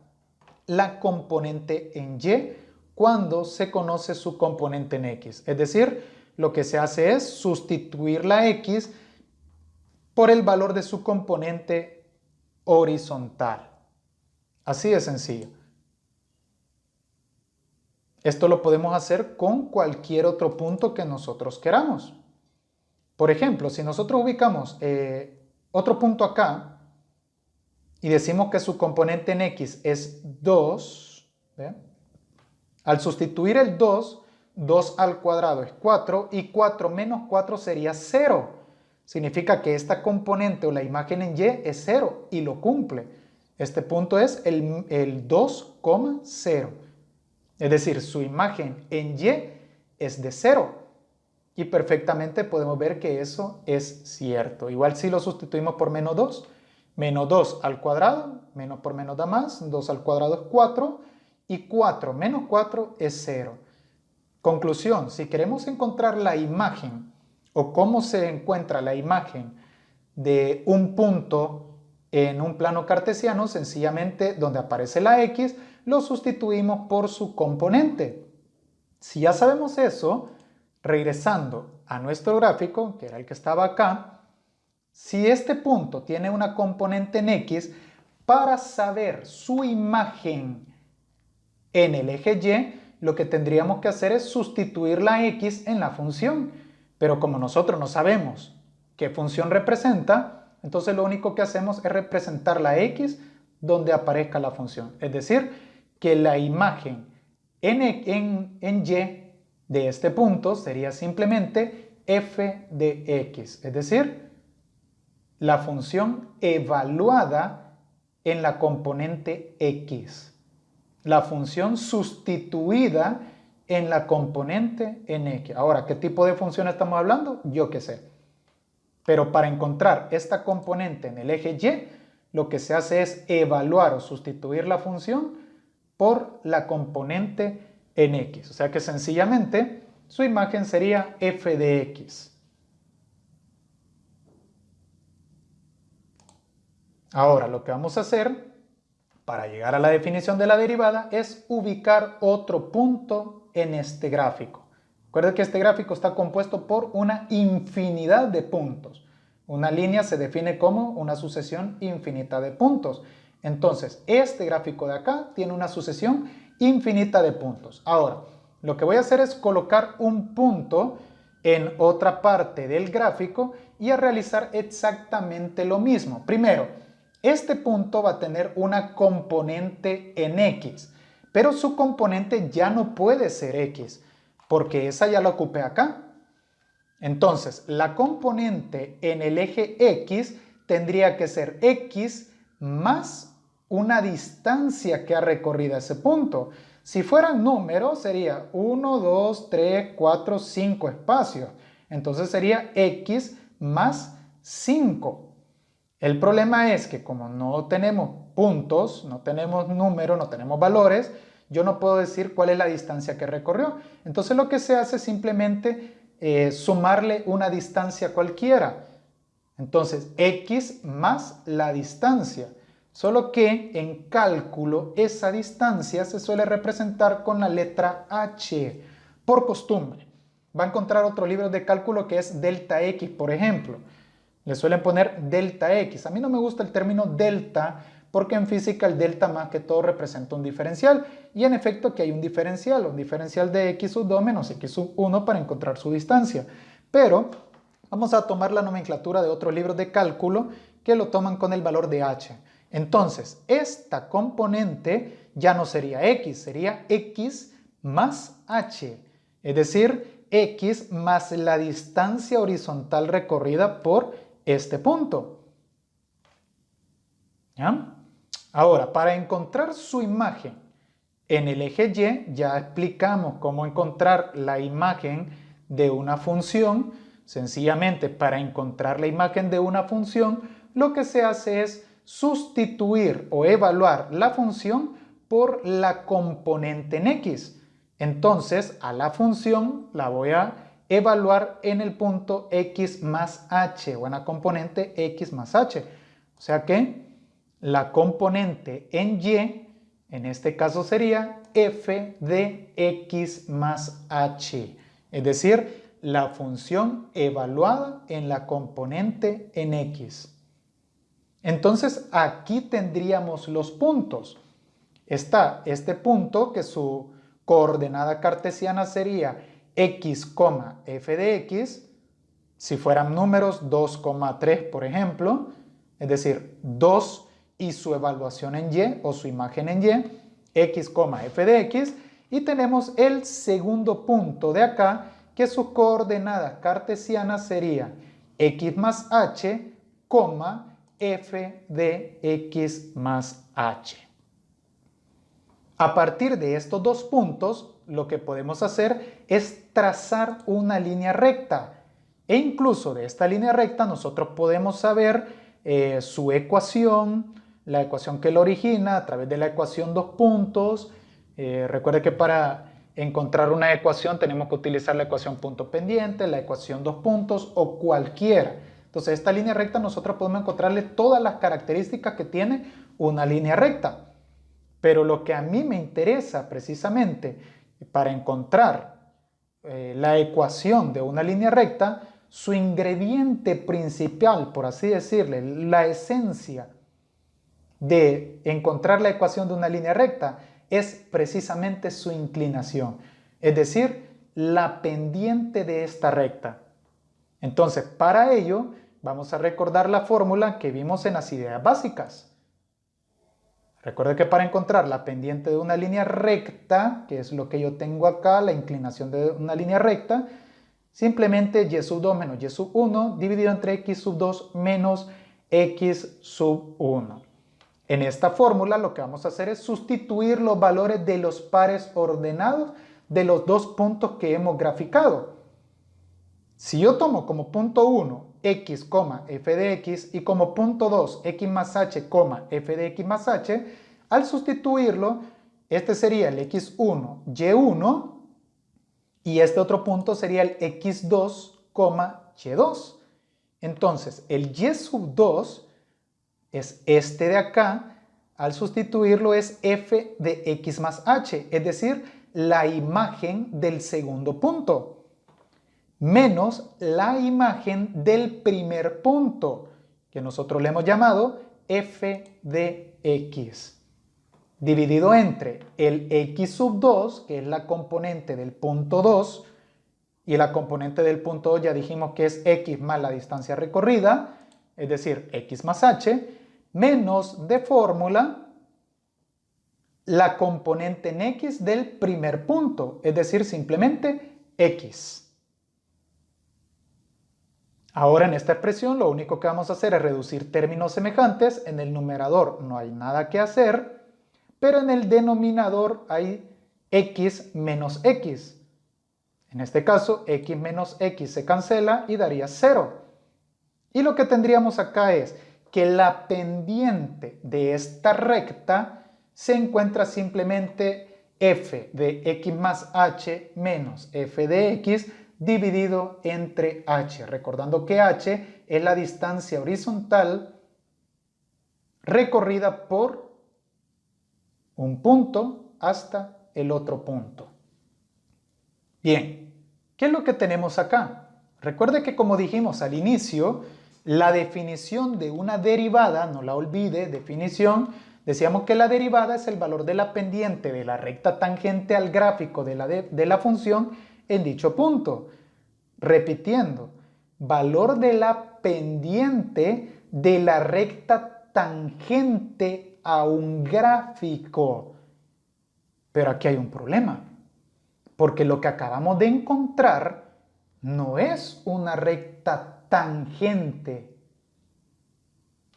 la componente en y cuando se conoce su componente en x. Es decir, lo que se hace es sustituir la x por el valor de su componente horizontal. Así de sencillo. Esto lo podemos hacer con cualquier otro punto que nosotros queramos. Por ejemplo, si nosotros ubicamos otro punto acá y decimos que su componente en x es 2, ¿ve? Al sustituir el 2, 2 al cuadrado es 4 y 4 menos 4 sería 0. Significa que esta componente o la imagen en y es 0 y lo cumple. Este punto es el 2,0. Es decir, su imagen en y es de 0. Y perfectamente podemos ver que eso es cierto. Igual si lo sustituimos por menos 2. Menos 2 al cuadrado, menos por menos da más, 2 al cuadrado es 4 y 4 menos 4 es 0. Conclusión, si queremos encontrar la imagen o cómo se encuentra la imagen de un punto en un plano cartesiano, sencillamente donde aparece la x, lo sustituimos por su componente. Si ya sabemos eso, regresando a nuestro gráfico, que era el que estaba acá, si este punto tiene una componente en x, para saber su imagen en el eje y, lo que tendríamos que hacer es sustituir la x en la función. Pero como nosotros no sabemos qué función representa, entonces lo único que hacemos es representar la x donde aparezca la función. Es decir, que la imagen en y de este punto sería simplemente f de x. Es decir, la función evaluada en la componente x. La función sustituida en la componente en x. Ahora, ¿qué tipo de función estamos hablando? Yo qué sé. Pero para encontrar esta componente en el eje y, lo que se hace es evaluar o sustituir la función por la componente en x. O sea que sencillamente su imagen sería f de x. Ahora lo que vamos a hacer para llegar a la definición de la derivada es ubicar otro punto en este gráfico. Recuerden que este gráfico está compuesto por una infinidad de puntos. Una línea se define como una sucesión infinita de puntos. Entonces, este gráfico de acá tiene una sucesión infinita de puntos. Ahora, lo que voy a hacer es colocar un punto en otra parte del gráfico y a realizar exactamente lo mismo. Primero, este punto va a tener una componente en x, pero su componente ya no puede ser x, porque esa ya la ocupé acá. Entonces, la componente en el eje x tendría que ser x más una distancia que ha recorrido ese punto. Si fueran números, sería 1, 2, 3, 4, 5 espacios. Entonces sería x más 5. El problema es que como no tenemos puntos, no tenemos números, no tenemos valores, yo no puedo decir cuál es la distancia que recorrió. Entonces lo que se hace es simplemente sumarle una distancia cualquiera. Entonces x más la distancia. Solo que en cálculo esa distancia se suele representar con la letra h, por costumbre. Va a encontrar otro libro de cálculo que es delta x, por ejemplo. Le suelen poner delta x. A mí no me gusta el término delta porque en física el delta más que todo representa un diferencial. Y en efecto aquí hay un diferencial de x sub 2 menos x sub 1 para encontrar su distancia. Pero vamos a tomar la nomenclatura de otros libros de cálculo que lo toman con el valor de h. Entonces, esta componente ya no sería x, sería x más h, es decir, x más la distancia horizontal recorrida por este punto. ¿Ya? Ahora, para encontrar su imagen en el eje Y, ya explicamos cómo encontrar la imagen de una función. Sencillamente, para encontrar la imagen de una función, lo que se hace es sustituir o evaluar la función por la componente en x. Entonces, a la función la voy a evaluar en el punto x más h, o en la componente x más h. O sea que la componente en y, en este caso sería f de x más h, es decir, la función evaluada en la componente en x. Entonces aquí tendríamos los puntos. Está este punto que su coordenada cartesiana sería x, f de x, si fueran números 2,3 por ejemplo, es decir, 2 y su evaluación en y o su imagen en y, x, f de x, y tenemos el segundo punto de acá que su coordenada cartesiana sería x más h, f de x más h. A partir de estos dos puntos, lo que podemos hacer es trazar una línea recta. E incluso de esta línea recta nosotros podemos saber su ecuación, la ecuación que la origina a través de la ecuación dos puntos. Recuerde que para encontrar una ecuación tenemos que utilizar la ecuación punto pendiente, la ecuación dos puntos o cualquiera. Entonces, esta línea recta nosotros podemos encontrarle todas las características que tiene una línea recta. Pero lo que a mí me interesa precisamente para encontrar la ecuación de una línea recta, su ingrediente principal, por así decirle, la esencia de encontrar la ecuación de una línea recta es precisamente su inclinación, es decir, la pendiente de esta recta. Entonces, para ello, vamos a recordar la fórmula que vimos en las ideas básicas. Recuerde que para encontrar la pendiente de una línea recta, que es lo que yo tengo acá, la inclinación de una línea recta, simplemente y sub 2 menos y sub 1 dividido entre x sub 2 menos x sub 1. En esta fórmula lo que vamos a hacer es sustituir los valores de los pares ordenados de los dos puntos que hemos graficado. Si yo tomo como punto 1 x, f de x y como punto 2 x más h, f de x más h, al sustituirlo, este sería el x1, y1 y este otro punto sería el x2, y2. Entonces, el y sub 2 es este de acá, al sustituirlo es f de x más h, es decir, la imagen del segundo punto, menos la imagen del primer punto, que nosotros le hemos llamado f de x, dividido entre el x sub 2, que es la componente del punto 2, y la componente del punto 2 ya dijimos que es x más la distancia recorrida, es decir, x más h, menos de fórmula la componente en x del primer punto, es decir, simplemente x. Ahora en esta expresión lo único que vamos a hacer es reducir términos semejantes. En el numerador no hay nada que hacer, pero en el denominador hay x menos x. En este caso, x menos x se cancela y daría 0. Y lo que tendríamos acá es que la pendiente de esta recta se encuentra simplemente f de x más h menos f de x dividido entre h, recordando que h es la distancia horizontal recorrida por un punto hasta el otro punto. Bien, ¿qué es lo que tenemos acá? Recuerde que como dijimos al inicio, la definición de una derivada, no la olvide, definición, decíamos que la derivada es el valor de la pendiente de la recta tangente al gráfico de la función en dicho punto. Repitiendo, valor de la pendiente de la recta tangente a un gráfico. Pero aquí hay un problema, porque lo que acabamos de encontrar no es una recta tangente,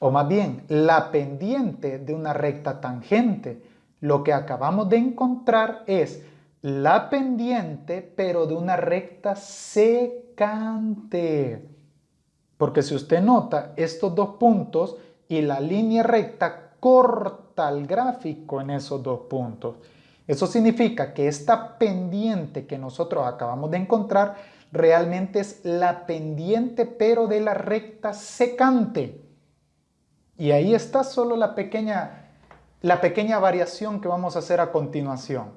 o más bien la pendiente de una recta tangente. Lo que acabamos de encontrar es la pendiente, pero de una recta secante. Porque si usted nota, estos dos puntos y la línea recta corta el gráfico en esos dos puntos. Eso significa que esta pendiente que nosotros acabamos de encontrar realmente es la pendiente, pero de la recta secante. Y ahí está solo la pequeña variación que vamos a hacer a continuación.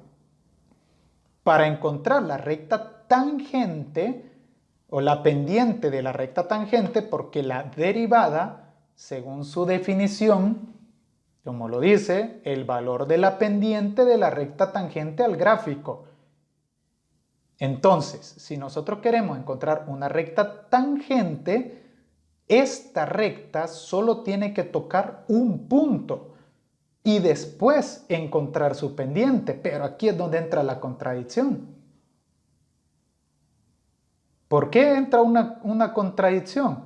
Para encontrar la recta tangente o la pendiente de la recta tangente, porque la derivada, según su definición, como lo dice, el valor de la pendiente de la recta tangente al gráfico. Entonces, si nosotros queremos encontrar una recta tangente, esta recta solo tiene que tocar un punto y después encontrar su pendiente, pero aquí es donde entra la contradicción. ¿Por qué entra una contradicción?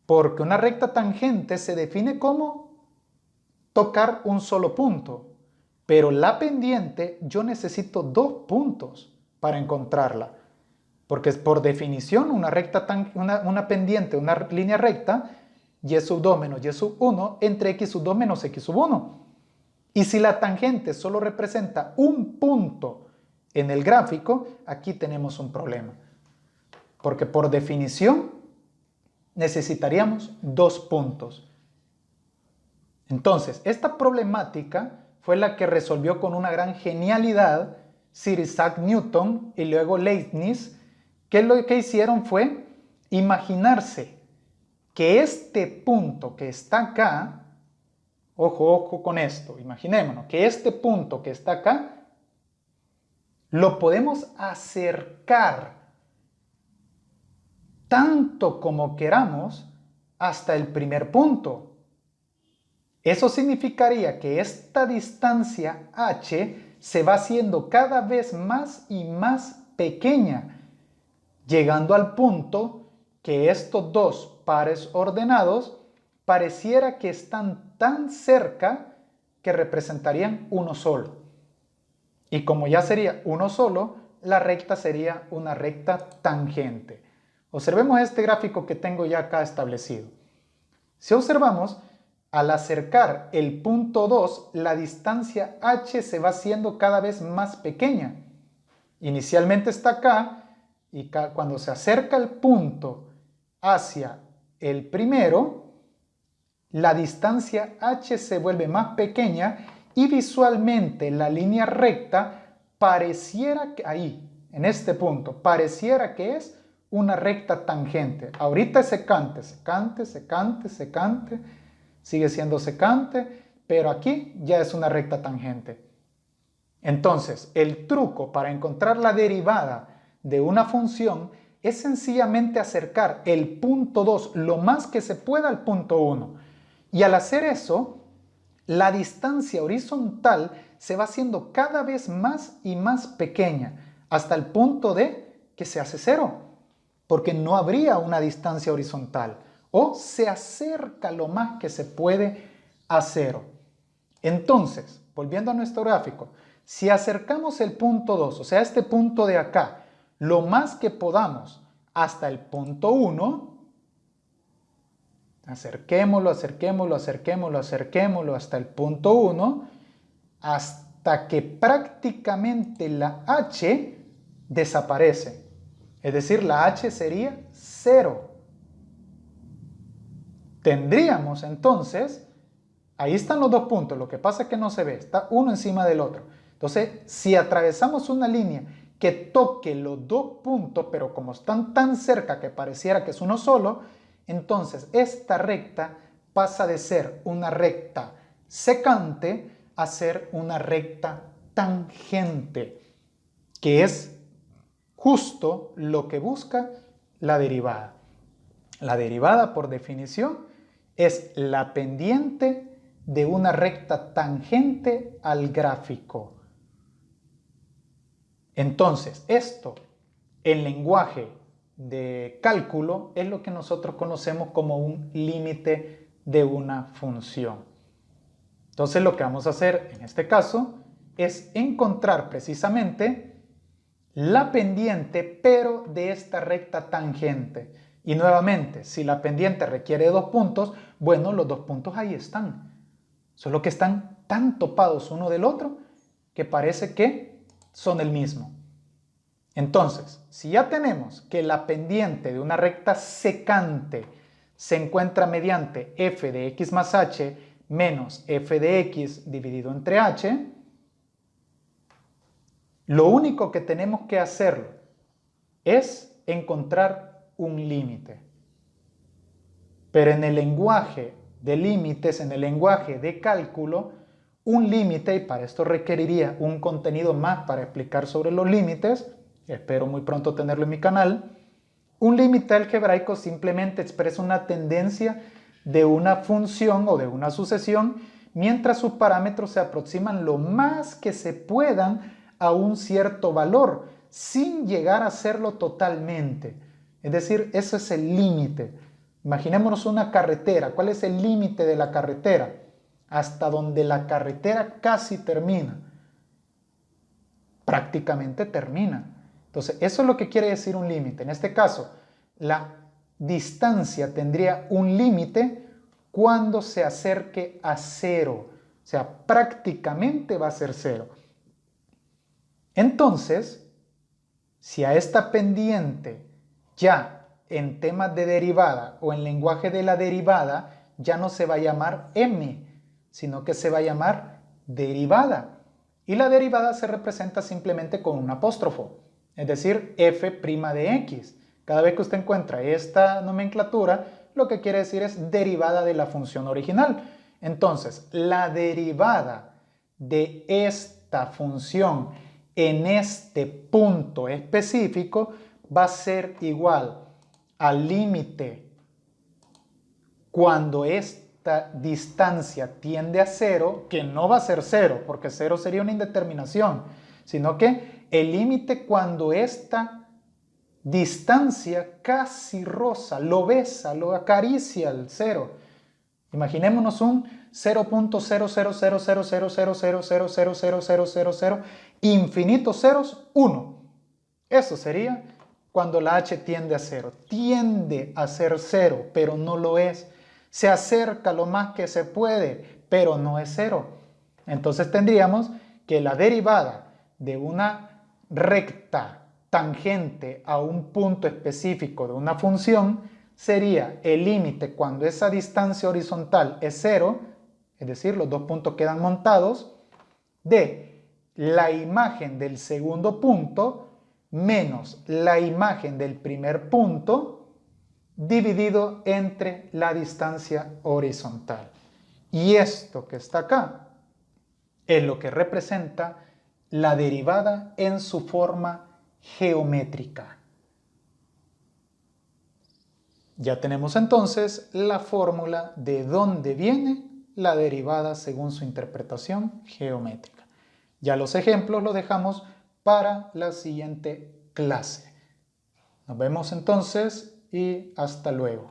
Porque una recta tangente se define como tocar un solo punto, pero la pendiente yo necesito dos puntos para encontrarla, porque es por definición una pendiente, una línea recta, y sub 2 menos y sub 1 entre x sub 2 menos x sub 1. Y si la tangente solo representa un punto en el gráfico, aquí tenemos un problema, porque por definición necesitaríamos dos puntos. Entonces, esta problemática fue la que resolvió con una gran genialidad Sir Isaac Newton y luego Leibniz, que lo que hicieron fue imaginarse que este punto que está acá, ojo con esto, imaginémonos que este punto que está acá, lo podemos acercar tanto como queramos hasta el primer punto. Eso significaría que esta distancia h se va haciendo cada vez más y más pequeña, llegando al punto que estos dos pares ordenados pareciera que están tan cerca que representarían uno solo. Y como ya sería uno solo, la recta sería una recta tangente. Observemos este gráfico que tengo ya acá establecido. Si observamos, al acercar el punto 2, la distancia h se va haciendo cada vez más pequeña. Inicialmente está acá, y cuando se acerca el punto hacia el primero, la distancia h se vuelve más pequeña y visualmente la línea recta pareciera que ahí, en este punto, pareciera que es una recta tangente. Ahorita es secante, sigue siendo secante, pero aquí ya es una recta tangente. Entonces, el truco para encontrar la derivada de una función es sencillamente acercar el punto 2 lo más que se pueda al punto 1. Y al hacer eso, la distancia horizontal se va haciendo cada vez más y más pequeña, hasta el punto de que se hace cero, porque no habría una distancia horizontal, o se acerca lo más que se puede a cero. Entonces, volviendo a nuestro gráfico, si acercamos el punto 2, o sea, este punto de acá, lo más que podamos hasta el punto 1, acerquémoslo hasta el punto 1, hasta que prácticamente la h desaparece. Es decir, la h sería 0. Tendríamos entonces, ahí están los dos puntos, lo que pasa es que no se ve, está uno encima del otro. Entonces, si atravesamos una línea que toque los dos puntos, pero como están tan cerca que pareciera que es uno solo, entonces esta recta pasa de ser una recta secante a ser una recta tangente, que es justo lo que busca la derivada. La derivada, por definición, Es la pendiente de una recta tangente al gráfico. Entonces, esto en lenguaje de cálculo es lo que nosotros conocemos como un límite de una función. Entonces, lo que vamos a hacer en este caso es encontrar precisamente la pendiente, pero de esta recta tangente. Y nuevamente, si la pendiente requiere 2 puntos, bueno, los 2 puntos ahí están. Solo que están tan topados uno del otro que parece que son el mismo. Entonces, si ya tenemos que la pendiente de una recta secante se encuentra mediante f de x más h menos f de x dividido entre h, lo único que tenemos que hacer es encontrar un límite. Pero en el lenguaje de límites, en el lenguaje de cálculo, un límite, y para esto requeriría un contenido más para explicar sobre los límites, espero muy pronto tenerlo en mi canal, un límite algebraico simplemente expresa una tendencia de una función o de una sucesión mientras sus parámetros se aproximan lo más que se puedan a un cierto valor, sin llegar a serlo totalmente. Es decir, ese es el límite. Imaginémonos una carretera. ¿Cuál es el límite de la carretera? Hasta donde la carretera casi termina. Prácticamente termina. Entonces, eso es lo que quiere decir un límite. En este caso, la distancia tendría un límite cuando se acerque a cero. O sea, prácticamente va a ser cero. Entonces, si a esta pendiente ya en temas de derivada o en lenguaje de la derivada ya no se va a llamar m, sino que se va a llamar derivada. Y la derivada se representa simplemente con un apóstrofo, es decir, f' de x. Cada vez que usted encuentra esta nomenclatura, lo que quiere decir es derivada de la función original. Entonces, la derivada de esta función en este punto específico va a ser igual al límite cuando esta distancia tiende a cero, que no va a ser cero, porque cero sería una indeterminación, sino que el límite cuando esta distancia casi roza, lo besa, lo acaricia al cero. Imaginémonos un 0.000000000000000 infinitos ceros, 1. Eso sería cuando la h tiende a cero. Tiende a ser cero, pero no lo es. Se acerca lo más que se puede, pero no es cero. Entonces tendríamos que la derivada de una recta tangente a un punto específico de una función sería el límite cuando esa distancia horizontal es cero, es decir, los dos puntos quedan montados, de la imagen del segundo punto menos la imagen del primer punto dividido entre la distancia horizontal. Y esto que está acá es lo que representa la derivada en su forma geométrica. Ya tenemos entonces la fórmula de dónde viene la derivada según su interpretación geométrica. Ya los ejemplos los dejamos para la siguiente clase. Nos vemos entonces y hasta luego.